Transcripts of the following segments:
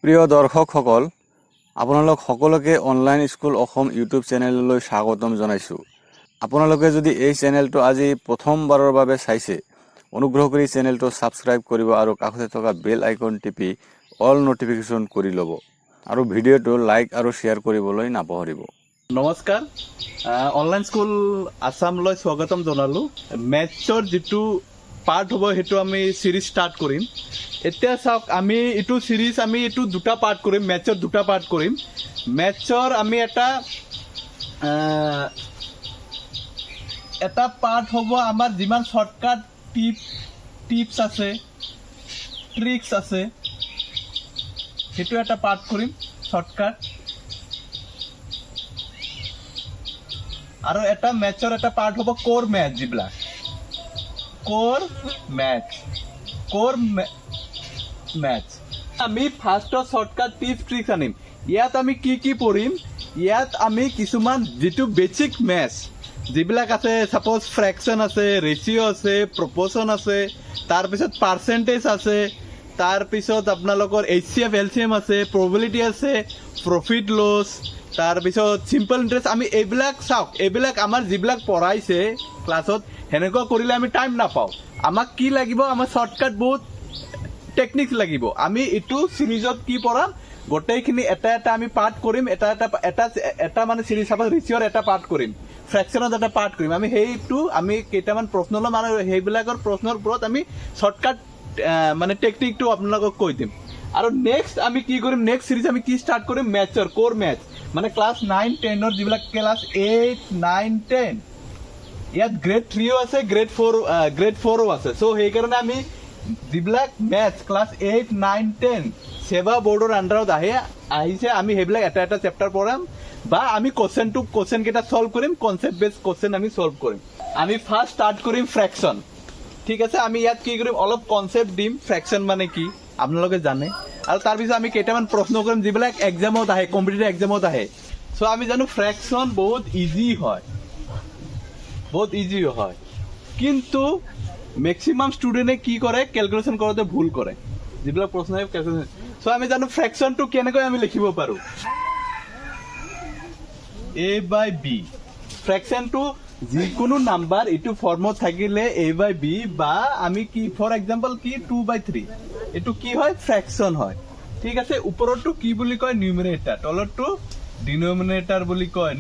প্ৰিয় দৰ্শকসকল, আপোনালোক সকলোকে অনলাইন স্কুল অসম ইউটিউব চেনেললৈ স্বাগতম জনাইছোঁ। আপোনালোকে যদি এই চেনেলটো আজি প্ৰথমবাৰৰ বাবে চাইছে, অনুগ্ৰহ কৰি চেনেলটো ছাবস্ক্ৰাইব কৰিব আৰু কাষতে থকা বেল আইকন টিপি অল নটিফিকেশ্যন কৰি ল'ব আৰু ভিডিঅ'টো লাইক আৰু শ্বেয়াৰ কৰিবলৈ নাপাহৰিব। নমস্কাৰ, অনলাইন স্কুল আছামলৈ স্বাগতম জনালোঁ। মেথছৰ যিটো পাৰ্ট হ'ব সেইটো আমি চিৰিজ ষ্টাৰ্ট কৰিম। এতিয়া চাওক, আমি এইটো চিৰিজ এইটো দুটা পাৰ্ট কৰিম, মেথছৰ দুটা পাৰ্ট কৰিম। মেথছৰ আমি এটা পাৰ্ট হ'ব আমাৰ যিমান শ্বৰ্টকাট টিপছ আছে, ট্ৰিক্স আছে, সেইটো এটা পাৰ্ট কৰিম শ্বৰ্টকাট। আৰু এটা মেথছৰ এটা পাৰ্ট হ'ব কোৰ মেথছ, যিবিলাক কোৰ মেথছ। আমি ফাৰ্ষ্টত শ্বৰ্টকাট টিপছ ট্ৰিক্স আনিম। ইয়াত আমি কি পঢ়িম? ইয়াত আমি কিছুমান যিটো বেচিক মেথছ যিবিলাক আছে, ছাপ'জ ফ্ৰেকশ্যন আছে, ৰেচিঅ' আছে, প্ৰপ'ৰ্শ্যন আছে, তাৰপিছত পাৰ্চেণ্টেজ আছে, তাৰপিছত আপোনালোকৰ HCF LCM আছে, প্ৰবেবিলিটি আছে, প্ৰফিট লছ, তাৰপিছত চিম্পল ইণ্টাৰেষ্ট। আমি এইবিলাক চাওক, এইবিলাক আমাৰ যিবিলাক পঢ়াইছে ক্লাছত, সেনেকুৱা কৰিলে আমি টাইম নাপাওঁ। আমাক কি লাগিব? আমাৰ শ্বৰ্টকাট বহুত টেকনিক্স লাগিব। আমি এইটো চিৰিজত কি পঢ়াম, গোটেইখিনি এটা আমি পাৰ্ট কৰিম। এটা মানে চিৰিজ, চাপ'জ ৰেচিঅ'ৰ এটা পাৰ্ট কৰিম, ফ্ৰেকশ্যনত এটা পাৰ্ট কৰিম। আমি কেইটামান প্ৰশ্ন ল'ম আৰু সেইবিলাকৰ প্ৰশ্নৰ ওপৰত আমি শ্বৰ্টকাট মানে টেকনিকটো আপোনালোকক কৈ দিম। আৰু নেক্সট আমি কি কৰিম? নেক্সট চিৰিজ আমি কি ষ্টাৰ্ট কৰিম? মেথছৰ কোৰ মেথছ, মানে ক্লাছ 9-10ৰ যিবিলাক ক্লাছ 8, 9, 10, ইয়াত গ্ৰেড 3ও আছে, গ্ৰেড 4ও আছে। চ' সেইকাৰণে আমি যিবিলাক মেথছ ক্লাছ 8, 9, 10 সেৱা বৰ্ডৰ আণ্ডাৰত আহিছে, আমি সেইবিলাক এটা চেপ্টাৰ পঢ়াম বা আমি কুৱেশ্যন কেইটা চল্ভ কৰিম, কনচেপ্ট বেছ কুৱেশ্যন আমি চল্ভ কৰিম। আমি ফাৰ্ষ্ট ষ্টাৰ্ট কৰিম ফ্ৰেকশ্যন, ঠিক আছে। আমি ইয়াত কি কৰিম? অলপ কনচেপ্ট দিম, ফ্ৰেকশ্যন মানে কি আপোনালোকে জানে, আৰু তাৰপিছত আমি কেইটামান প্ৰশ্ন কৰিম যিবিলাক এক্সামত আহে, কম্পিটিটিভ এক্সামত আহে। চ' আমি জানো ফ্ৰেকশ্যন বহুত ইজি হয়, কিন্তু মেক্সিমাম ষ্টুডেণ্টে কি কৰে? কেলকুলেশ্যন কৰোঁতে ভুল কৰে, যিবিলাক প্ৰশ্ন আহে কেলকুলেশ্যন। চ' আমি জানো ফ্ৰেকশ্যনটো কেনেকৈ আমি লিখিব পাৰোঁ? A/B। ফ্ৰেকশ্যনটো যিকোনো নাম্বাৰ এইটো ফৰ্মত থাকিলে A/B, বা আমি কি ফৰ এক্সাম্পল কি 2/3, এইটো কি হয়? ফ্ৰেকশ্যন হয়, ঠিক আছে। ওপৰতটো কি বুলি কয়? নিউমেৰেটাৰ, তলতটো ডিনমিনেটাৰ বুলি কয়।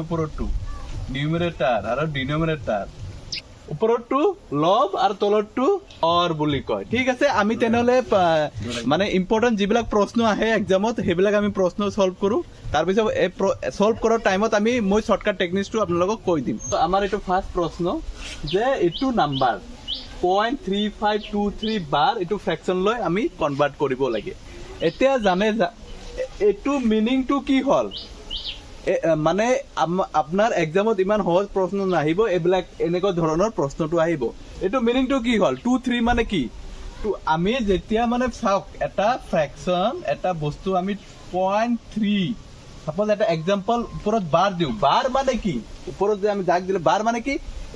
ওপৰতটো নিউমেৰেটাৰ আৰু ডিনমিনেটাৰ, ওপৰতটো লব আৰু তলতটো অৰ বুলি কয়, ঠিক আছে। আমি তেনেহ'লে মানে ইম্পৰ্টেণ্ট যিবিলাক প্ৰশ্ন আহে এক্সামত, সেইবিলাক আমি প্ৰশ্ন চল্ভ কৰোঁ। তাৰপিছত এই চল্ভ কৰাৰ টাইমত মই শ্বৰ্টকাট টেকনিক্সটো আপোনালোকক কৈ দিম। আমাৰ এইটো ফাৰ্ষ্ট প্ৰশ্ন যে এইটো নাম্বাৰ 0.3523 বাৰ এইটো ফ্ৰেকশ্যনলৈ আমি কনভাৰ্ট কৰিব লাগে। এতিয়া জানে এইটো মিনিংটো কি হ'ল? মানে আপোনাৰ এক্সামত ইমান সহজ প্ৰশ্ন নাহিব, এইবিলাক এনেকুৱা ধৰণৰ প্ৰশ্নটো আহিব। এইটো মিনিংটো কি হ'ল? 2-3 মানে কি? আমি যেতিয়া মানে চাওক, এটা ফ্ৰেকশ্যন, এটা বস্তু আমি 0.3, চাপ'জ এটা এক্সাম্পল ওপৰত বাৰ দিওঁ। বাৰ মানে কি? ওপৰত যে আমি দাগ দিলে, বাৰ মানে কি?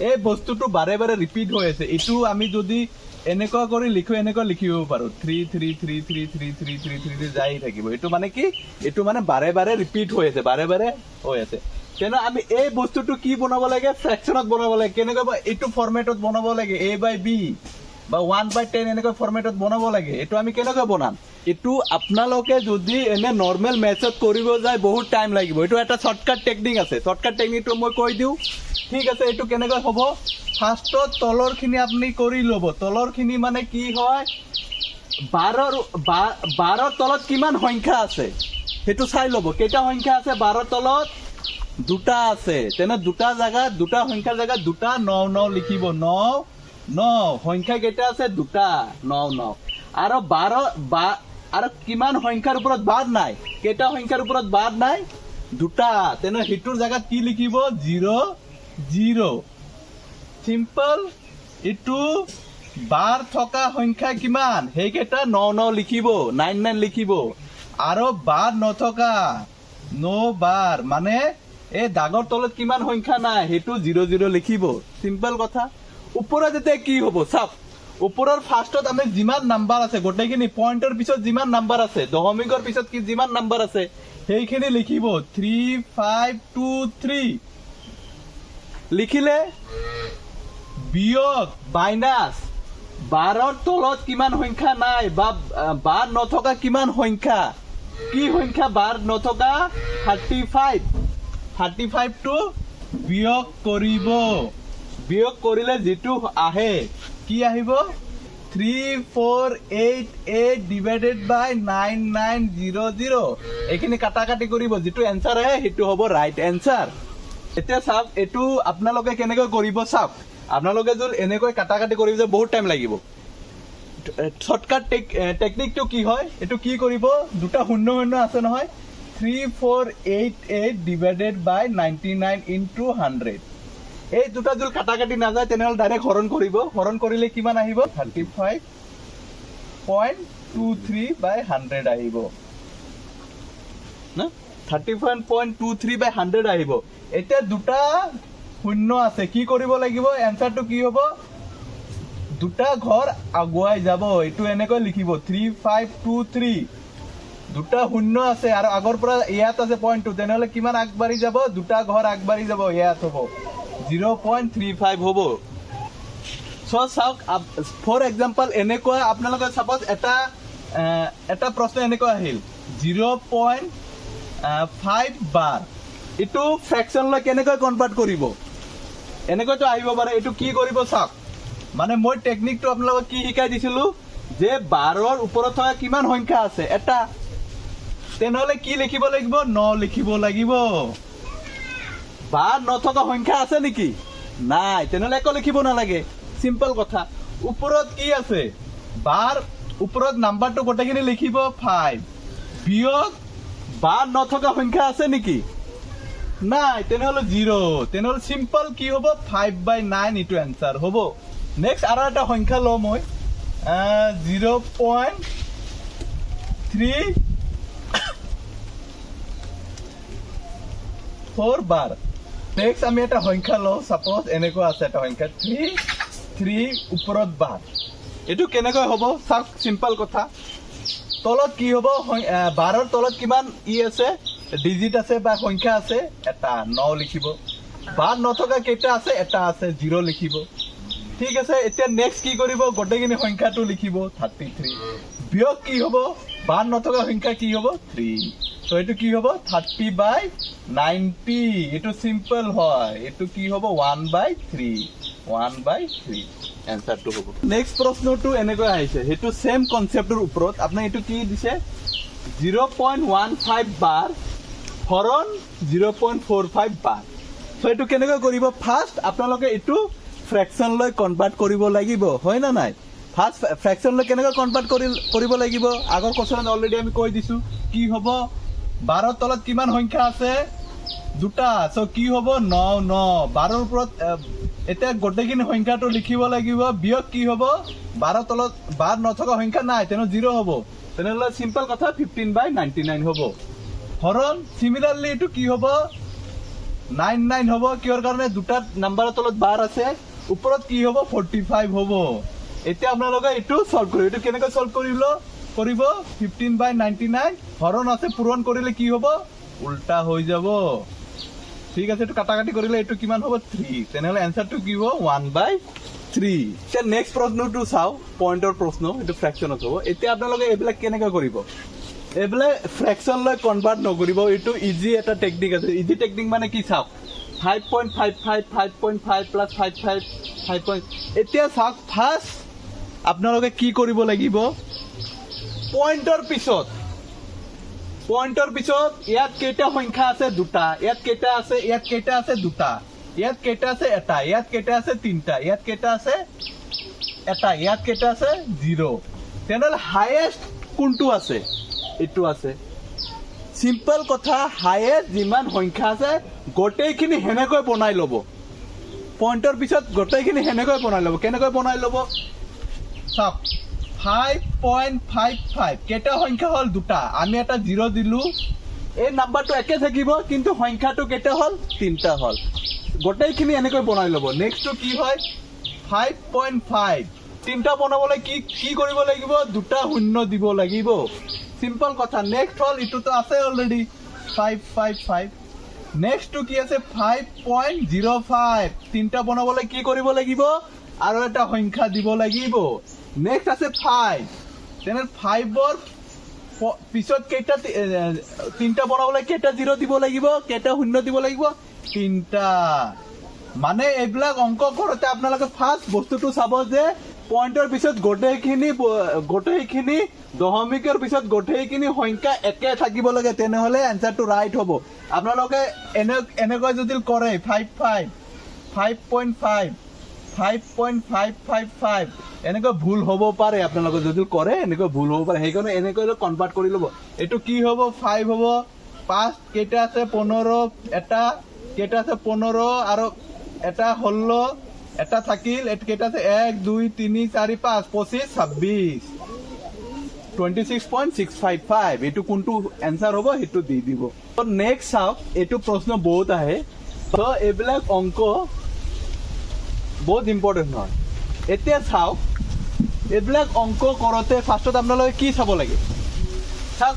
এই বস্তুটো বাৰে বাৰে ৰিপিট হৈ আছে। এইটো আমি যদি এনেকুৱা কৰি লিখো, এনেকুৱা লিখিব পাৰোঁ, 3 যাই থাকিব। এইটো মানে কি? এইটো মানে বাৰে বাৰে ৰিপিট হৈ আছে, তেনে আমি এই বস্তুটো কি বনাব লাগে? ফ্ৰেকশ্যনত বনাব লাগে। কেনেকৈ? এইটো ফৰ্মেটত বনাব লাগে, A/B বা 1/10 এনেকুৱা ফৰ্মেটত বনাব লাগে। এইটো আমি কেনেকৈ বনাম? এইটো আপোনালোকে যদি এনে নৰ্মেল মেথছত কৰিব যায় বহুত টাইম লাগিব। এইটো এটা শ্বৰ্টকাট টেকনিক আছে, শ্বৰ্টকাট টেকনিকটো মই কৈ দিওঁ, ঠিক আছে। এইটো কেনেকৈ হ'ব? ফাৰ্ষ্টত তলৰখিনি আপুনি কৰি ল'ব। তলৰখিনি মানে কি হয়? 12ৰ তলত কিমান সংখ্যা আছে সেইটো চাই ল'ব। কেইটা সংখ্যা আছে 12ৰ তলত? 2টা আছে। তেনে দুটা সংখ্যাৰ জেগাত 2 9 লিখিব। 9 সংখ্যা কেইটা আছে? 2টা, 9। আৰু 12 আৰু কিমান সংখ্যাৰ ওপৰত বাদ নাই? কেইটা সংখ্যাৰ ওপৰত বাদ নাই? 2টা। তেনে সেইটোৰ জেগাত কি লিখিব? 0। চিম্পল। এইটো বাৰ থকা সংখ্যা কিমান? সেইকেইটা 9 লিখিব, 9 লিখিব। আৰু বাৰ নথকা, বাৰ মানে এই দাগৰ তলত কিমান সংখ্যা নাই? সেইটো 0 লিখিব। চিম্পল কথা। ওপৰত যেতিয়া কি হ'ব? চাওক, ওপৰৰ ফাৰ্ষ্টত আমি যিমান নাম্বাৰ আছে গোটেইখিনি পইণ্টৰ পিছত যিমান নাম্বাৰ আছে দশমিকৰ পিছত কি যিমান নাম্বাৰ আছে সেইখিনি লিখিব 3523 লিখিলে বিয়োগ মাইনাছ 12ৰ তলত কিমান সংখ্যা নাই বা 12 নথকা কিমান সংখ্যা কি সংখ্যা 12 নথকা 35 টো বিয়োগ কৰিব বিয়োগ কৰিলে যেটো আহে কি আহিব 3488 ডিভাইডেড বাই 9900 এইখিনি কাটাকাটি কৰিব যেটো এনসাৰ আহে হেতু হ'ব ৰাইট এনসাৰ এতিয়া চাওক এটো আপোনালোকে কেনেকৈ কৰিব চাওক আপোনালোকে যদি এনেকৈ কাটাকাটি কৰিব যে বহুত টাইম লাগিব শৰ্টকাট টেকনিকটো কি হয় এটো কি কৰিব দুটা শূন্য শূন্য আছে নহয় 3488 ডিভাইডেড বাই 99 ইনটু 100 এই দুটা যদি কাটাকাটি না যায় তেনেহলে ডাইৰেক্ট হৰণ কৰিব হৰণ কৰিলে কিমান আহিব 35.23 বাই 100 আহিব না 35.23 বাই 100 আহিব এতিয়া দুটা শূন্য আছে কি কৰিব লাগিব এনসাৰটো কি হ'ব দুটা ঘৰ আগুৱাই যাব এটো এনেকৈ লিখিব 3523 দুটা শূন্য আছে আৰু আগৰ পৰা ইয়াত আছে পইণ্ট 2 তেনেহলে কিমান আগবাঢ়ি যাব দুটা ঘৰ আগবাঢ়ি যাব ইয়াত হ'ব 0.35 হ'ব সো চাওক ফৰ এক্সাম্পল এনেকুৱা আপোনালোকে সাপোজ এটা প্ৰশ্ন এনেকুৱা আহিল 0.5 বাৰ এটো ফ্ৰেকশন লৈ কেনেকৈ কনভাৰ্ট কৰিব এনেকৈ তো আহিব পাৰে এটো কি কৰিব চাওক মানে মই টেকনিকটো আপোনালোকক কি শিকাই দিছিলো যে 12ৰ ওপৰত থকা কিমান সংখ্যা আছে এটা তেনেহলে কি লিখিব লাগিব 9 লিখিব লাগিব 12 নথকা সংখ্যা আছে নেকি নাই তেনেহলে একো লিখিব নালাগে সিম্পল কথা ওপৰত কি আছে 12 ওপৰত নাম্বাৰটো গোটেইখিনি লিখিব 5 বিয়োগ 12 নথকা সংখ্যা আছে নেকি নাই তেনেহলে 0 তেনেহলে সিম্পল কি হ'ব 5/9 ইটো এনসাৰ হ'ব নেক্সট আৰু এটা সংখ্যা ল মই 0.34 বাৰ নেক্সট আমি এটা সংখ্যা ল সাপোজ এনেকুৱা আছে এটা সংখ্যা 3 ওপৰত বাৰ এটো কেনেকৈ হ'ব সাক সিম্পল কথা তলত কি হ'ব 12ৰ তলত কিমান ই আছে ডিজিট আছে বা সংখ্যা আছে এটা 9 লিখিব 12 নথকা কেইটা আছে এটা আছে 0 লিখিব ঠিক আছে এতিয়া নেক্সট কি কৰিব গোটেইখিনি সংখ্যাটো লিখিব 33 বিয়োগ কি হ'ব 12 নথকা সংখ্যা কি হ'ব 3 তো এটো কি হ'ব 30/90 এটো সিম্পল হয় এটো কি হ'ব 1/3 এনসারটো হ'ব নেক্সট প্ৰশ্নটো এনেকৈ আহিছে হেতু সেম কনসেপ্টৰ ওপৰত আপুনি এটো কি দিছে 0.15 বাৰ হৰণ 0.45 বাৰ সো এটো কেনেকৈ কৰিব ফাৰ্স্ট আপোনালোকে এটো ফ্ৰেকশন লৈ কনভাৰ্ট কৰিব লাগিব হয় না নাই ফাৰ্স্ট ফ্ৰেকশন লৈ কেনেকৈ কনভাৰ্ট কৰিব লাগিব আগৰ কোৱেশ্চনত অলৰেডি আমি কৈ দিছো কি হ'ব 12ৰ তলত কিমান সংখ্যা আছে দুটা সো কি হ'ব 9 12ৰ ওপৰত এতিয়া গোটেইখিনি সংখ্যাটো লিখিব লাগিব বিয়োগ কি হ'ব 12ৰ তলত 12 নথকা সংখ্যা নাই তেনো 0 হ'ব তেনেহলে সিম্পল কথা 15/99 হ'ব হৰণ সিমিলাৰলি এটো কি হ'ব 99 হ'ব কিহৰ কাৰণে দুটা নাম্বাৰৰ তলত 12 আছে ওপৰত কি হ'ব 45 হ'ব এতিয়া আপোনালোকে এটো সলভ কৰিব এটো কেনেকৈ সলভ কৰিব 15/99 হৰণ আছে পূৰণ কৰিলে কি হ'ব উল্টা হৈ যাব ঠিক আছে এটো কাটাকাটি কৰিলে এটো কিমান হ'ব 3 তেনেহলে এনসাৰটো কি হ'ব 1/3 তে নেক্সট প্ৰশ্নটো চাও পইণ্টৰ প্ৰশ্ন এটো ফ্ৰেকশনত হ'ব এতিয়া আপোনালোকে এবিলাক কেনেকৈ কৰিব এবেলে ফ্ৰেকশন লৈ কনভাৰ্ট নকৰিব এটো ইজি এটা টেকনিক আছে ইজি টেকনিক মানে কি চাওক 5.55 5.5 plus 5 এতিয়া চাওক ফাৰ্স্ট আপোনালোকে কি কৰিব লাগিব পইণ্টৰ পিছত ইয়াত কেইটা সংখ্যা আছে দুটা ইয়াত কেইটা আছে দুটা ইয়াত কেইটা আছে এটা ইয়াত কেইটা আছে তিনটা ইয়াত কেইটা আছে এটা ইয়াত কেইটা আছে 0 তেনেহলে হাইয়েস্ট কোনটো আছে এটো আছে সিম্পল কথা হাইয়েস্ট যিমান সংখ্যা আছে গোটেইখিনি হেনেকৈ বনাই লব পইণ্টৰ পিছত গোটেইখিনি হেনেকৈ বনাই লব কেনেকৈ বনাই লব চাওক 5.55 কেইটা সংখ্যা হল দুটা আমি এটা 0 দিলু এই নাম্বাৰটো একে থাকিব কিন্তু সংখ্যাটো কেইটা হল তিনটা হল গোটেইখিনি এনেকৈ বনাই লব নেক্সটটো কি হয় 5.5 তিনিটা বনাবলৈ কি কৰিব লাগিব, দুটা শূন্য দিব লাগিব, সিম্পল কথা। নেক্সট হ'ল ইটোতো আছে অলৰেডি 555, নেক্সটটো কি আছে 5.05, তিনিটা বনাবলৈ কি কৰিব লাগিব, আৰু এটা সংখ্যা দিব লাগিব। নেক্সট আছে 5, তেনে 5ৰ পিছত কেইটা, তিনিটা বনাবলৈ কেইটা 0 দিব লাগিব, কেইটা শূন্য দিব লাগিব, তিনিটা। মানে এইবিলাক অংক কৰোঁতে আপোনালোকে ফাৰ্ষ্ট বস্তুটো চাব যে পইণ্টৰ পিছত গোটেইখিনি দশমিকৰ পিছত গোটেইখিনি সংখ্যা একে থাকিব লাগে, তেনেহ'লে এনচাৰটো ৰাইট হ'ব। আপোনালোকে এনেকৈ যদি কৰে 55, 5.5, 5.555 এনেকৈ ভুল হ'ব পাৰে। আপোনালোকে যদি কৰে এনেকৈ ভুল হ'ব পাৰে, সেইকাৰণে এনেকৈ কনভাৰ্ট কৰি ল'ব। এইটো কি হ'ব, 5 হ'ব, 5 কেইটা আছে 15, এটা কেইটা আছে 15 আৰু এটা 16, এটা থাকিল, কেইটা আছে 1 2 3 4 5 25 26, 26.655। এইটো কোনটো এনচাৰ হ'ব সেইটো দি দিব। নেক্সট চাওক, এইটো প্ৰশ্ন বহুত আহে, তো এইবিলাক অংক বহুত ইম্পৰ্টেণ্ট হয়। এতিয়া চাওক, এইবিলাক অংক কৰোঁতে ফাৰ্ষ্টত আপোনালোকে কি চাব লাগে, চাওক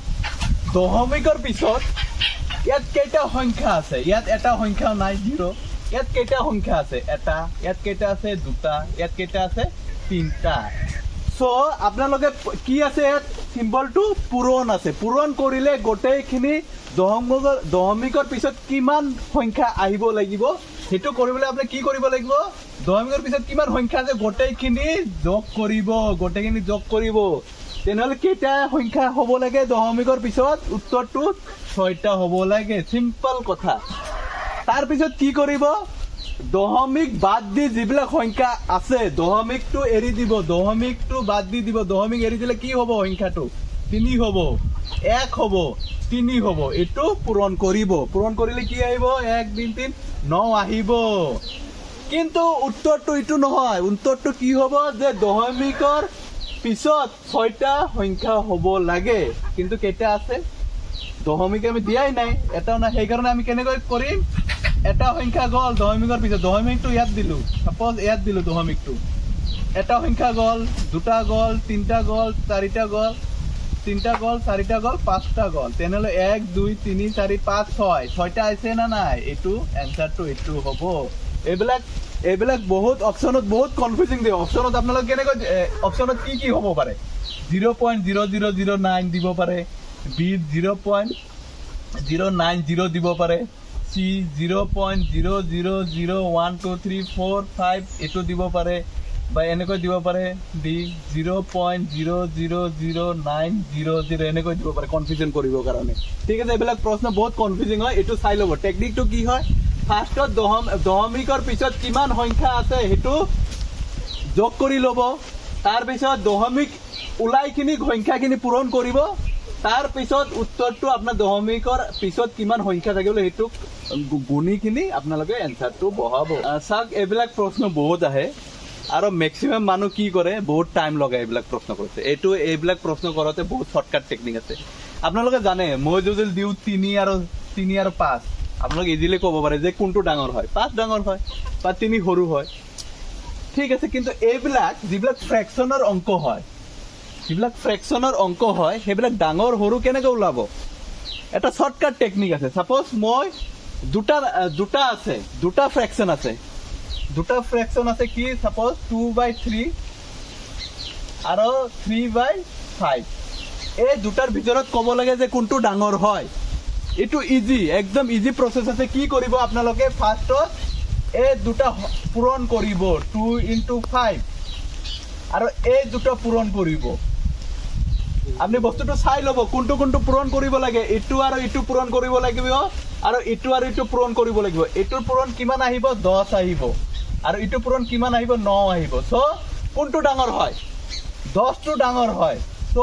দশমিকৰ পিছত ইয়াত কেইটা সংখ্যা আছে, ইয়াত এটা সংখ্যাও নাই 0, ইয়াত কেইটা সংখ্যা আছে, এটা, ইয়াত কেইটা আছে 2টা, ইয়াত কেইটা আছে 3টা। চ' আপোনালোকে কি আছে ইয়াত চিম্বলটো পূৰণ আছে, পূৰণ কৰিলে গোটেইখিনি দশমিকৰ পিছত কিমান সংখ্যা আহিব লাগিব, সেইটো কৰিবলৈ আপুনি কি কৰিব লাগিব, দশমিকৰ পিছত কিমান সংখ্যা আছে গোটেইখিনি যোগ কৰিব, তেনেহ'লে কেইটা সংখ্যা হ'ব লাগে দশমিকৰ পিছত, উত্তৰটো 6টা হ'ব লাগে, চিম্পল কথা। তাৰপিছত কি কৰিব, দশমিক বাদ দি যিবিলাক সংখ্যা আছে দশমিকটো এৰি দিব, দশমিকটো বাদ দি দিব, দশমিক এৰি দিলে কি হ'ব, সংখ্যাটো 3 হ'ব, 1 হ'ব, 3 হ'ব, এইটো পূৰণ কৰিব। পূৰণ কৰিলে কি আহিব, 1 2 3 9 আহিব। কিন্তু উত্তৰটো এইটো নহয়, উত্তৰটো কি হ'ব যে দশমিকৰ পিছত 6টা সংখ্যা হ'ব লাগে, কিন্তু কেইটা আছে, দশমিক আমি দিয়াই নাই, এটাও নাই, সেইকাৰণে আমি কেনেকৈ কৰিম, এটা সংখ্যা গ'ল দশমিকৰ পিছত, দশমিকটো ইয়াত দিলোঁ, চাপ'জ ইয়াত দিলোঁ দশমিকটো, এটা সংখ্যা গ'ল, 2টা গ'ল, 3টা গ'ল, 4টা গ'ল, 3টা গ'ল, 4টা গ'ল, 5টা গ'ল, তেনেহ'লে 1 2 3 4 5 6, 6টা আছে না নাই, এইটো এনচাৰটো এইটো হ'ব। এইবিলাক বহুত অপশ্যনত বহুত কনফিউজিং দিয়ে। অপশ্যনত আপোনালোকে কেনেকৈ, অপশ্যনত কি হ'ব পাৰে, 0.0009 দিব পাৰে, বি 0.090 দিব পাৰে, চি 0.00012345 এইটো দিব পাৰে, বা এনেকৈ দিব পাৰে, ডি 0.000900 এনেকৈ দিব পাৰে কনফিউজন কৰিবৰ কাৰণে। ঠিক আছে, এইবিলাক প্ৰশ্ন বহুত কনফিউজিং হয়, এইটো চাই ল'ব। টেকনিকটো কি হয়, ফাৰ্ষ্টত দশমিকৰ পিছত কিমান সংখ্যা আছে সেইটো যোগ কৰি ল'ব, তাৰপিছত দশমিক ওলাইখিনি সংখ্যাখিনি পূৰণ কৰিব, তাৰপিছত উত্তৰটো আপোনাৰ দশমিকৰ পিছত কিমান সংখ্যা থাকিব সেইটো গুণিখিনি আপোনালোকে এনচাৰটো বহাব। চাওক, এইবিলাক প্ৰশ্ন বহুত আহে আৰু মেক্সিমাম মানুহ কি কৰে, বহুত টাইম লগায় এইবিলাক প্ৰশ্ন কৰোঁতে। এইবিলাক প্ৰশ্ন কৰোঁতে বহুত শ্বৰ্টকাট টেকনিক আছে। আপোনালোকে জানে, মই যদি দিওঁ 3 আৰু 5, আপোনালোকে ইজিলি ক'ব পাৰে যে কোনটো ডাঙৰ হয়, 5 ডাঙৰ হয় বা 3 সৰু হয়, ঠিক আছে। কিন্তু এইবিলাক যিবিলাক ফ্ৰেকশ্যনৰ অংক হয়, সেইবিলাক ডাঙৰ সৰু কেনেকৈ ওলাব, এটা শ্বৰ্টকাট টেকনিক আছে। ছাপ'জ মই দুটা ফ্ৰেকশ্যন আছে, কি ছাপ'জ 2/3 আৰু 3/5, এই দুটাৰ ভিতৰত ক'ব লাগে যে কোনটো ডাঙৰ হয়। এইটো একদম ইজি প্ৰচেছ আছে। কি কৰিব আপোনালোকে, ফাৰ্ষ্টত এই দুটা পূৰণ কৰিব, 2 × 5, আৰু এই দুটা পূৰণ কৰিব। আপুনি বস্তুটো চাই ল'ব কোনটো পূৰণ কৰিব লাগে, ইটো আৰু ইটো পূৰণ কৰিব লাগিব, আৰু ইটো আৰু ইটো পূৰণ কৰিব লাগিব। এইটোৰ পূৰণ কিমান আহিব, 10 আহিব, আৰু ইটো পূৰণ কিমান আহিব, 9 আহিব। চ' কোনটো ডাঙৰ হয়, 10টো ডাঙৰ হয়। চ'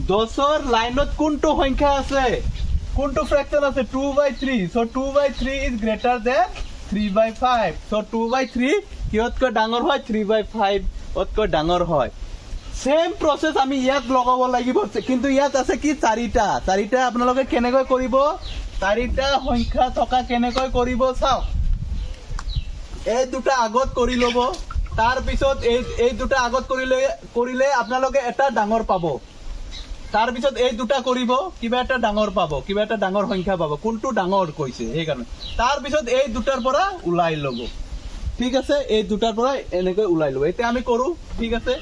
10ৰ লাইনত কোনটো সংখ্যা আছে, কোনটো ফ্ৰেকশ্যন আছে, 2/3। চ' 2/3 ইজ গ্ৰেটাৰ দেন 3/5। চ' 2/3 কিহতকৈ ডাঙৰ হয়, 3/5তকৈ ডাঙৰ হয়। সেম প্ৰচেছ আমি ইয়াত লগাব লাগিব, কিন্তু ইয়াত আছে কি, 4টা। আপোনালোকে কেনেকৈ কৰিব, 4টা সংখ্যা থকা কেনেকৈ কৰিব চাওক। এই দুটা আগত কৰি ল'ব, তাৰপিছত এই দুটা আগত কৰিলে আপোনালোকে এটা ডাঙৰ পাব। তাৰপিছত এই দুটা কৰিব, কিবা এটা ডাঙৰ পাব, কিবা এটা ডাঙৰ সংখ্যা পাব। কোনটো ডাঙৰ কৈছে সেইকাৰণে। তাৰপিছত এই দুটাৰ পৰা ওলাই ল'ব। ঠিক আছে, এই দুটাৰ পৰা এনেকৈ ওলাই ল'ব। এতিয়া আমি কৰোঁ। ঠিক আছে,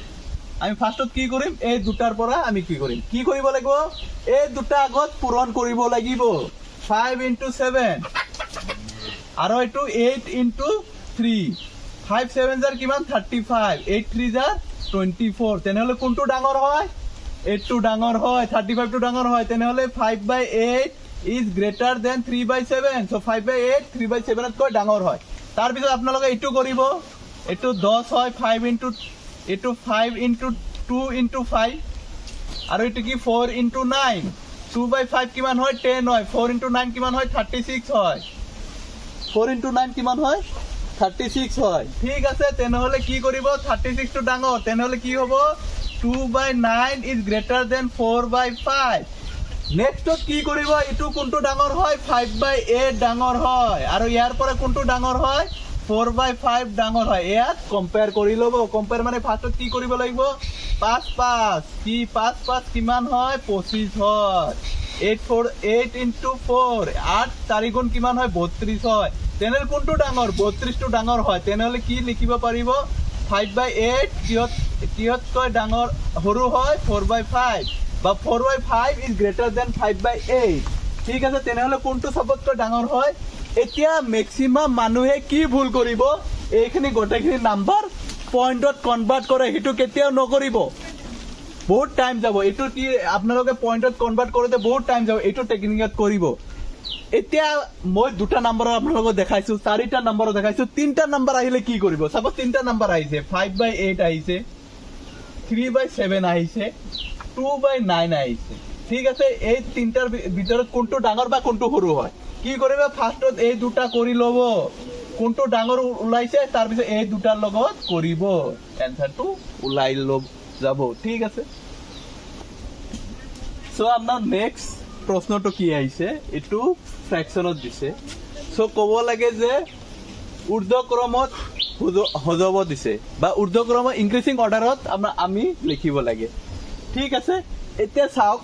আমি ফাৰ্ষ্টত কি কৰিম, এই দুটাৰ পৰা আমি কি কৰিম, কি কৰিব লাগিব, এই দুটা আগত পূৰণ কৰিব লাগিব। 5 into 7 আৰু এইটো 8 into 3, 5 7 জাৰ কিমান 35, 8 3 জাৰ 24। তেনেহ'লে কোনটো ডাঙৰ হয়, 8 টো ডাঙৰ হয়, 35 টো ডাঙৰ হয়। তেনেহ'লে 5/8 is greater than 3/7, so 5/8 3/7 তকৈ ডাঙৰ হয়। তাৰপিছত আপোনালোকে এইটো কৰিব, এইটো 10 হয়, 5 into এইটো 5 into 2 into 5 আৰু এইটো কি 4 into 9, 2/5 কিমান হয় 10 হয়, 4 into 9 কিমান হয় 36 হয়, 4 into 9 কিমান হয় 36 হয়। ঠিক আছে, তেনেহ'লে কি কৰিব, 36 টো ডাঙৰ, তেনেহ'লে কি হ'ব 2/9 is greater than 4/5। নেক্সটত কি কৰিব, এইটো কোনটো ডাঙৰ হয় 5/8 ডাঙৰ হয়, আৰু ইয়াৰ পৰা কোনটো ডাঙৰ হয় 4/5 ডাঙৰ হয়। ইয়াত কম্পেয়াৰ কৰি ল'ব। কম্পেয়াৰ মানে ফাৰ্ষ্টত কি কৰিব লাগিব, 5 5 কি 5 5 কিমান হয় 25 হয়, 8 into 4 8 4 গুণ কিমান হয় 32 হয়। তেনেহ'লে কোনটো ডাঙৰ, 32 টো ডাঙৰ হয়। তেনেহ'লে কি লিখিব পাৰিব, 5/8 কিহতকৈ ডাঙৰ সৰু হয় 4/5, বা 4/5 is greater than 5/8। ঠিক আছে, তেনেহ'লে কোনটো চবতকৈ ডাঙৰ হয়। এতিয়া মেক্সিমাম মানুহে কি ভুল কৰিব, এইখিনি গোটেইখিনি নাম্বাৰ পইণ্টত কনভাৰ্ট কৰে। সেইটো কেতিয়াও নকৰিব, বহুত টাইম যাব। এইটো কি আপোনালোকে পইণ্টত কনভাৰ্ট কৰোঁতে বহুত টাইম যাব, এইটো টেকনিকত কৰিব। এতিয়া মই দুটা নাম্বাৰৰ আপোনালোকক দেখাইছোঁ, 4টা নাম্বাৰৰ দেখাইছোঁ। 3টা নাম্বাৰ আহিলে কি কৰিব, চাপ'জ 3টা নাম্বাৰ আহিছে, 5/8 আহিছে, 3/7 আহিছে, 2/9 আহিছে। ঠিক আছে, এই 3টাৰ ভিতৰত কোনটো ডাঙৰ বা কোনটো সৰু হয়। কি কৰিব, ফাৰ্ষ্টত এই দুটা কৰি ল'ব, কোনটো ডাঙৰ ওলাইছে তাৰপিছত এই দুটাৰ লগত কৰিব, এনচাৰটো ওলাই যাব। ঠিক আছে, চ' আপোনাৰ নেক্সট প্ৰশ্নটো কি আহিছে, এইটো ফ্ৰেকশ্যনত দিছে। চ' ক'ব লাগে যে ঊৰ্ধ্বক্ৰমত সজাব দিছে, বা ঊৰ্ধ্বক্ৰমত ইনক্ৰিজিং অৰ্ডাৰত আমি লিখিব লাগে। ঠিক আছে, এতিয়া চাওক,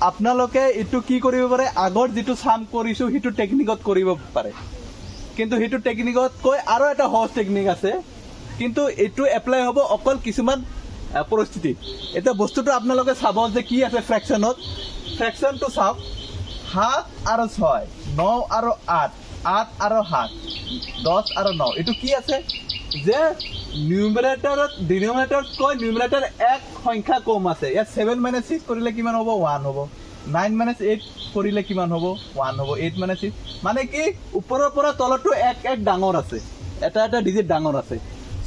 আপোনালোকে এইটো কি কৰিব পাৰে, আগৰ যিটো চাম কৰিছোঁ সেইটো টেকনিকত কৰিব পাৰে, কিন্তু সেইটো টেকনিকতকৈ আৰু এটা সহজ টেকনিক আছে, কিন্তু এইটো এপ্লাই হ'ব অকল কিছুমান পৰিস্থিতিত। এতিয়া বস্তুটো আপোনালোকে চাব যে কি আছে ফ্ৰেকশ্যনত। ফ্ৰেকশ্যনটো চাওক, 7 আৰু 6, 9 আৰু 8, 8 আৰু 7, 10 আৰু 9। এইটো কি আছে যে ডিনমিনেটৰতকৈ নিউমিনেটৰ এক সংখ্যা কম আছে। ইয়াত 7 - 6 কৰিলে কিমান হ'ব 1 হ'ব, 9 - 8 কৰিলে কিমান হ'ব 1 হ'ব, 8 - 6 মানে কি ওপৰৰ পৰা তলতো এক ডাঙৰ আছে, এটা ডিজিট ডাঙৰ আছে।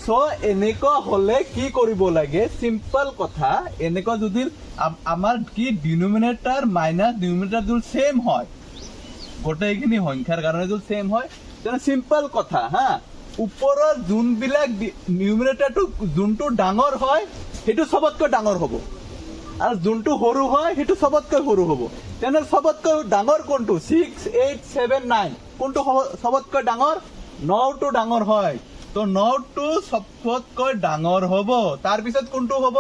চ' এনেকুৱা হ'লে কি কৰিব লাগে, চিম্পল কথা, এনেকুৱা যদি আমাৰ কি ডিনমিনেটাৰ মাইনাছ নিউমিনেটাৰ যদি ছেম হয়, গোটেইখিনি সংখ্যাৰ কাৰণে যদি ছেম হয়, তেনে চিম্পল কথা হা, ওপৰৰ যোনবিলাক নিউমিনেটাৰটো যোনটো ডাঙৰ হয় সেইটো চবতকৈ ডাঙৰ হ'ব, আৰু যোনটো সৰু হয় সেইটো চবতকৈ সৰু হ'ব। তেনেহ'লে চবতকৈ ডাঙৰ কোনটো, 6 8 7 9 কোনটো চবতকৈ ডাঙৰ, 9টো ডাঙৰ হয়। তো 9টো চবতকৈ ডাঙৰ হ'ব। তাৰপিছত কোনটো হ'ব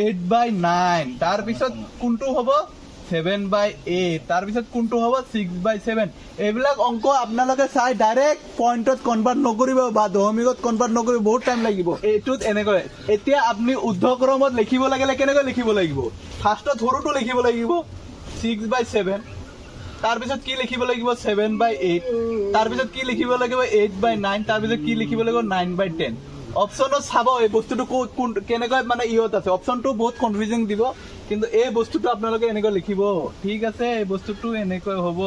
8/9, তাৰপিছত কোনটো হ'ব 7/8, তাৰপিছত কোনটো হ'ব 6/7। এইবিলাক অংক আপোনালোকে চাই ডাইৰেক্ট পইণ্টত কনভাৰ্ট নকৰিব বা দশমিকত কনভাৰ্ট নকৰিব, বহুত টাইম লাগিব। এইটোত এনেকৈ এতিয়া আপুনি ঊৰ্ধ্বক্ৰমত লিখিব লাগিলে কেনেকৈ লিখিব লাগিব, ফাৰ্ষ্টত সৰুটো লিখিব লাগিব 6/7, তাৰপিছত কি লিখিব লাগিব 7/8, তাৰপিছত কি লিখিব লাগিব 8/9, তাৰপিছত কি লিখিব লাগিব 9/10। অপশ্যনত চাব এই বস্তুটো কোন কেনেকৈ মানে ইহঁত আছে, অপশ্যনটো বহুত কনফিউজিং দিব, কিন্তু এই বস্তুটো আপোনালোকে এনেকৈ লিখিব। ঠিক আছে, এই বস্তুটো এনেকৈ হ'ব।